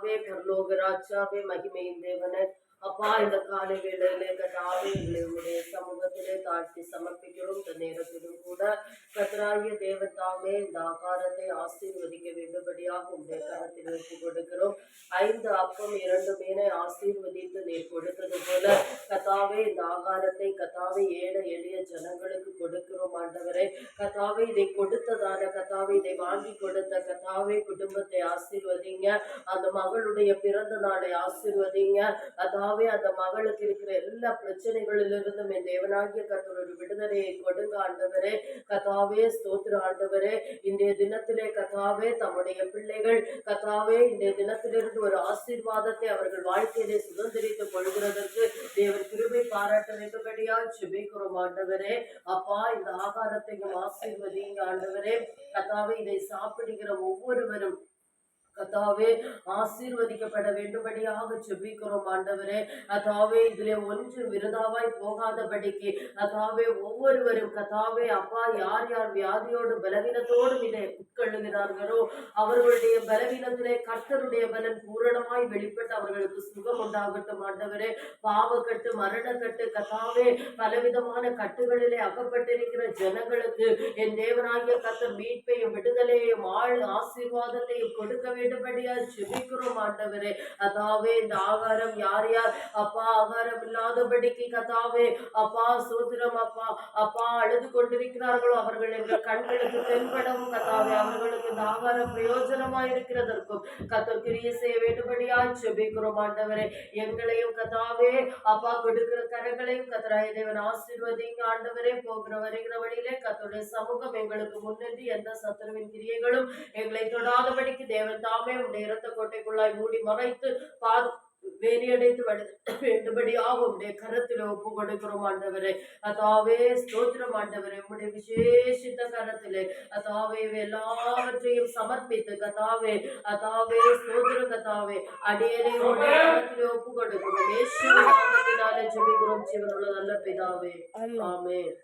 பரலோக ராஜாவே, மகிமையின் தேவனே, அப்பா இந்த காலை வேளையிலே கர்த்தாவே எங்களை உம்முடைய சமூகத்திலே தாழ்த்தி சமர்ப்பிக்கிறோம். இந்த நேரத்திலும் கூட கர்த்தராகிய தேவன் தாமே இந்த ஆகாரத்தை ஆசீர்வதிக்க வேண்டும்படியாக உம்முடைய கரத்தில் ஒப்பு கொடுக்கிறோம். 5 அப்பம் 2 மீனை ஆசீர்வதித்து நீர் கொடுத்தது போல கர்த்தாவே இந்த ஆகாரத்தை கர்த்தாவே ஏழை எளிய ஜனங்களுக்கு கொடுக்கிறோம் ஆண்டவரே. கர்த்தாவே இதை கொடுத்ததான கர்த்தாவே இதை வாங்கி கொடுத்த கர்த்தாவே குடும்பத்தை ஆசீர்வதிங்க. அந்த மகளுடைய பிறந்த நாளை ஆசீர்வதிங்க. அதாவது அந்த மகளுக்கு இருக்கிற எல்லா பிரச்சனைகளிலிருந்தும் என் தேவனாகிய கர்த்தர் ஒரு விடுதலையை கொடுங்க ஆண்டவரே. கர்த்தாவே ஸ்தோத்திர ஆண்டவரே. இன்றைய தினத்திலே கர்த்தாவே தம்முடைய பிள்ளைகள் கர்த்தாவே இன்றைய தினத்திலிருந்து ஒரு ஆசீர்வாதத்தை அவர்கள் வாழ்க்கையிலே சுதந்திரித்துக் கொள்கிறதற்கு தேவன் கிருபை பாராட்ட வேண்டும்படியாய் ஜெபிக்கிறோம் ஆண்டவரே. அப்பா இந்த ஆகாரத்தையும் ஆசீர்வதிங்க ஆண்டவரே. கர்த்தாவே இதை சாப்பிடுகிற ஒவ்வொருவரும் கர்த்தாவே ஆசீர்வதிக்கப்பட வேண்டும்படியாக ஜெபிக்கிறோம் ஆண்டவரே. கர்த்தாவே இதிலே ஒன்று விருதாவாய் போகாதபடிக்கு கர்த்தாவே ஒவ்வொருவரும் கர்த்தாவே அப்பா யார் யார் வியாதியோடு பலவீனத்தோடு இதை உட்கொள்ளுகிறார்களோ அவர்களுடைய பலவீனத்திலே கர்த்தருடைய பலன் பூரணமாய் வெளிப்பட்டு அவர்களுக்கு சுகம் உண்டாகட்டும் ஆண்டவரே. பாவக்கட்டு மரணக்கட்டு கர்த்தாவே பலவிதமான கட்டுகளிலே அகப்பட்டிருக்கிற ஜனங்களுக்கு என் தேவனாகிய கர்த்தர் மீட்பையும் விடுதலையும் ஆசீர்வாதத்தையும் கொடுக்க வேண்டும்படியா ஜெபிக்கிறோம் ஆண்டவரே. அதாவே இந்த ஆகாரம் யார் யார் அப்பா ஆகாரம் இல்லாதபடிக்கு கதாவே அப்பா சோதரம் அப்பா அப்பா அழுது கொண்டிருக்கிறார்களோ அவர்கள் எங்கள் கண்களுக்கு தென்படவும் கதாவே அவர்களுக்கு இந்த ஆகாரம் பிரயோஜனமாய் இருக்கிறதற்கும் கத்தர் கிரியை செய்ய வேண்டும்படியா ஜெபிக்கிறோம் ஆண்டவரே. எங்களையும் கதாவே அப்பா கொடுக்கிற கரங்களையும் கத்தராய தேவன் ஆசீர்வதிங்க ஆண்டவரே. போகிற வருகிற வழியிலே கத்தருடைய சமூகம் எங்களுக்கு முன்னின்று எந்த சத்துருவின் கிரியைகளும் எங்களை தொடாதபடிக்கு தேவன் தாமே உடைய இரத்த கோட்டைக்குள்ளாய் மூடி மறைத்து வேலியடைத்து வேண்டும்படியாக உடைய கரத்தில் ஒப்பு கொடுக்கிறோம் ஆண்டவரே. அதாவே ஸ்தோத்திரம் ஆண்டவரே. உடைய விசேஷித்த கரத்திலே அதாவே எல்லாவற்றையும் சமர்ப்பித்து கதாவே அதாவே ஸ்தோத்திர கதாவே அடியனை உடைய கரத்திலே ஒப்பு கொடுக்கிறோம். இயேசுவின் நாமத்தினாலே ஜெபிக்கிறோம் ஜீவனுள்ள நல்ல பிதாவே. ஆமென்.